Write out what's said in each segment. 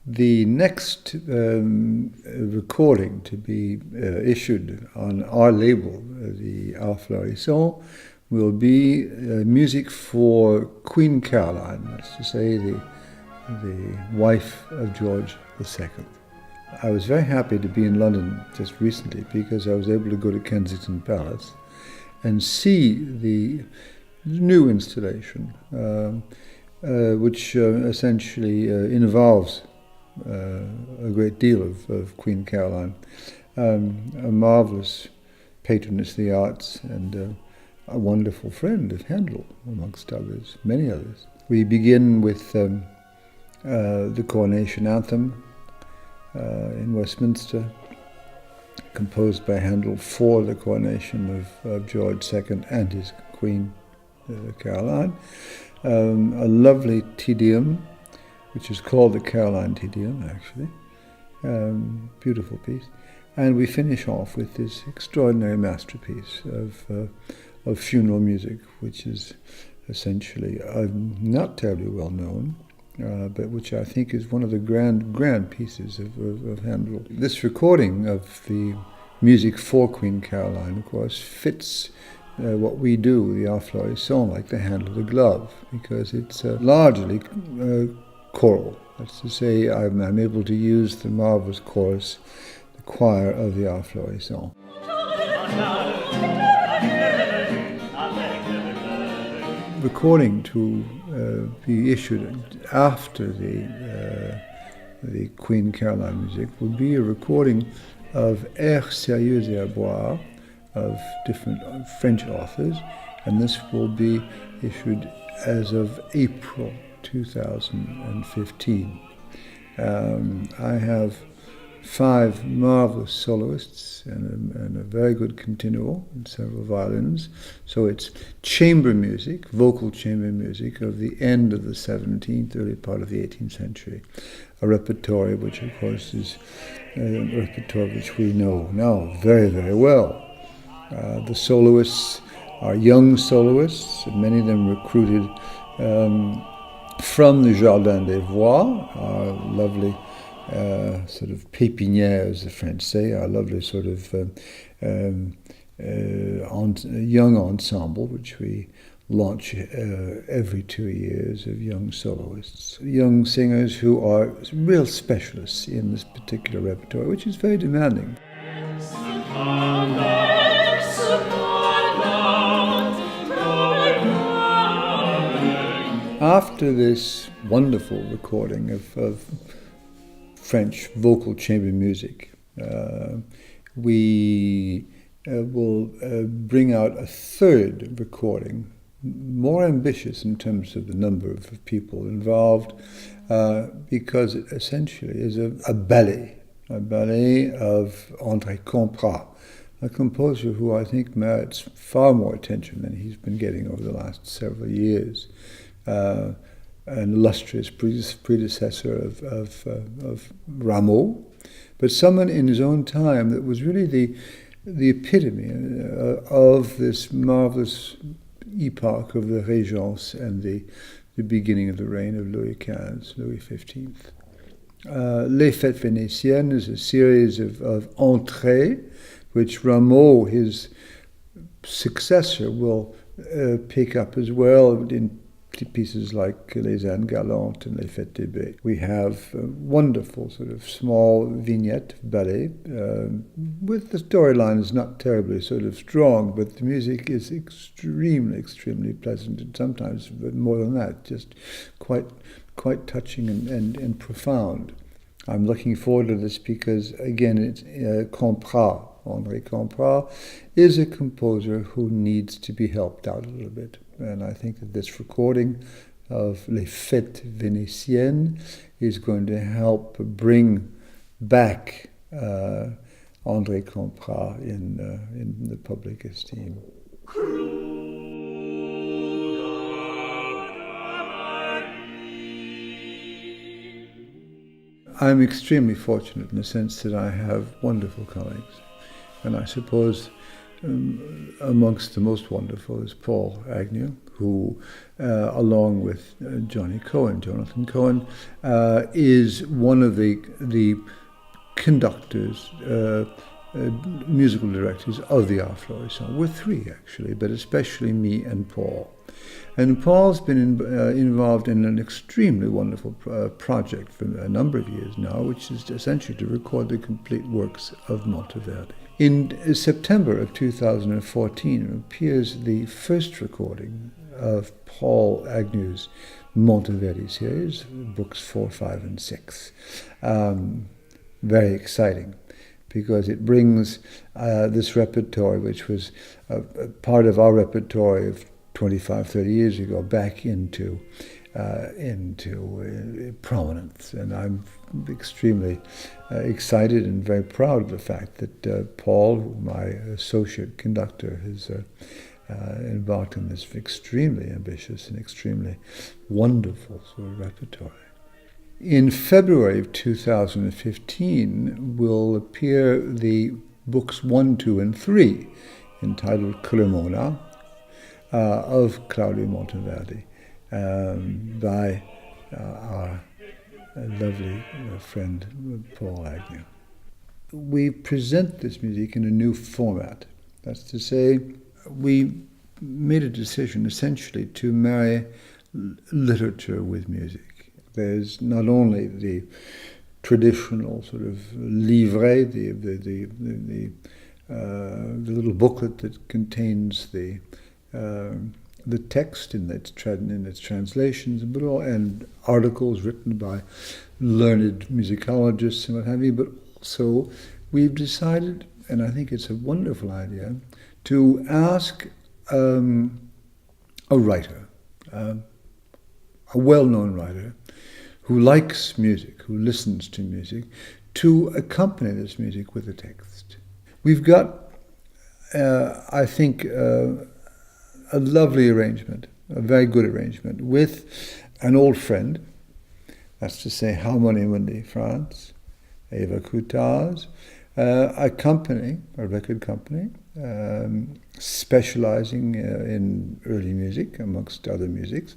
The next recording to be issued on our label, the Arts Florissants, will be music for Queen Caroline, that's to say the wife of George II. I was very happy to be in London just recently because I was able to go to Kensington Palace and see the new installation, which essentially involves a great deal of Queen Caroline, a marvelous patroness of the arts and a wonderful friend of Handel, amongst others, many others. We begin with the coronation anthem in Westminster, composed by Handel for the coronation of George II and his Queen Caroline. A lovely Te Deum, which is called the Caroline Te Deum, actually. Beautiful piece. And we finish off with this extraordinary masterpiece of funeral music, which is essentially not terribly well known, but which I think is one of the grand pieces of Handel. This recording of the music for Queen Caroline, of course, fits what we do, the Arts Florissants, like the hand of the glove, because it's largely choral. That's to say, I'm able to use the marvelous chorus, the choir of the Arts Florissants. Recording to be issued after the Queen Caroline music will be a recording of Airs sérieux et boire of different French authors, and this will be issued as of April 2015. I have 5 marvelous soloists and a very good continuo and several violins. So it's chamber music, vocal chamber music of the end of the 17th, early part of the 18th century. A repertoire which, of course, is a repertoire which we know now very, very well. The soloists are young soloists, many of them recruited from the Jardin des Voix, our lovely sort of pépinière, as the French say, our lovely sort of young ensemble, which we launch every 2 years, of young soloists, young singers who are real specialists in this particular repertoire, which is very demanding. After this wonderful recording of French vocal chamber music, we will bring out a third recording, more ambitious in terms of the number of people involved, because it essentially is a ballet of André Campra, a composer who I think merits far more attention than he's been getting over the last several years. An illustrious predecessor of Rameau, but someone in his own time that was really the epitome of this marvelous epoch of the Régence and the beginning of the reign of Louis XV. Les Fêtes vénitiennes is a series of entrées, which Rameau, his successor, will pick up as well in pieces like Les Annes Galantes and Les Fêtes des Baies. We have a wonderful sort of small vignette ballet, with the storyline is not terribly sort of strong, but the music is extremely pleasant, and sometimes more than that, just quite touching and profound. I'm looking forward to this because, again, it's Campra. André Campra is a composer who needs to be helped out a little bit. And I think that this recording of Les Fêtes vénitiennes is going to help bring back André Campra in the public esteem. I'm extremely fortunate in the sense that I have wonderful colleagues, and I suppose amongst the most wonderful is Paul Agnew, who, along with Jonathan Cohen, is one of the conductors, musical directors of the Arts Florissants. We're three, actually, but especially me and Paul. And Paul's been involved in an extremely wonderful project for a number of years now, which is essentially to record the complete works of Monteverdi. In September of 2014 appears the first recording of Paul Agnew's Monteverdi series, books 4, 5, and 6. Very exciting, because it brings this repertoire, which was part of our repertoire of 25, 30 years ago, back into prominence. And I'm extremely excited and very proud of the fact that Paul, my associate conductor, has embarked on this extremely ambitious and extremely wonderful sort of repertoire. In February of 2015 will appear the books 1, 2, and 3, entitled Cremona, of Claudio Monteverdi, by our lovely friend Paul Agnew. We present this music in a new format. That's to say, we made a decision essentially to marry literature with music. There's not only the traditional sort of livret, the little booklet that contains the text in its translations, and articles written by learned musicologists and what have you, but also we've decided, and I think it's a wonderful idea, to ask a writer, a well-known writer, who likes music, who listens to music, to accompany this music with a text. We've got, I think, a lovely arrangement, a very good arrangement, with an old friend, that's to say Harmonie Mundi France, Eva Coutaz, a company, a record company, specializing in early music, amongst other musics,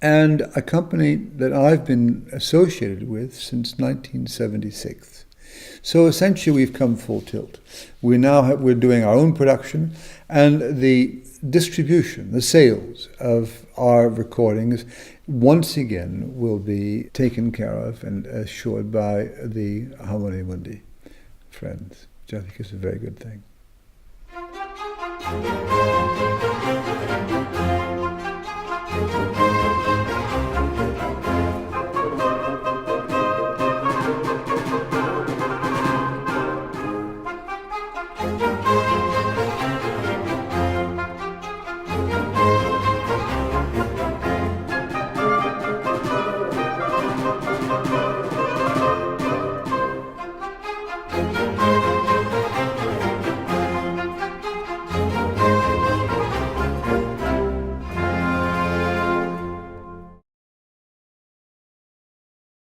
and a company that I've been associated with since 1976. So essentially we've come full tilt. We're doing our own production, and the distribution, the sales of our recordings once again will be taken care of and assured by the Harmonie Mundi friends, which I think is a very good thing.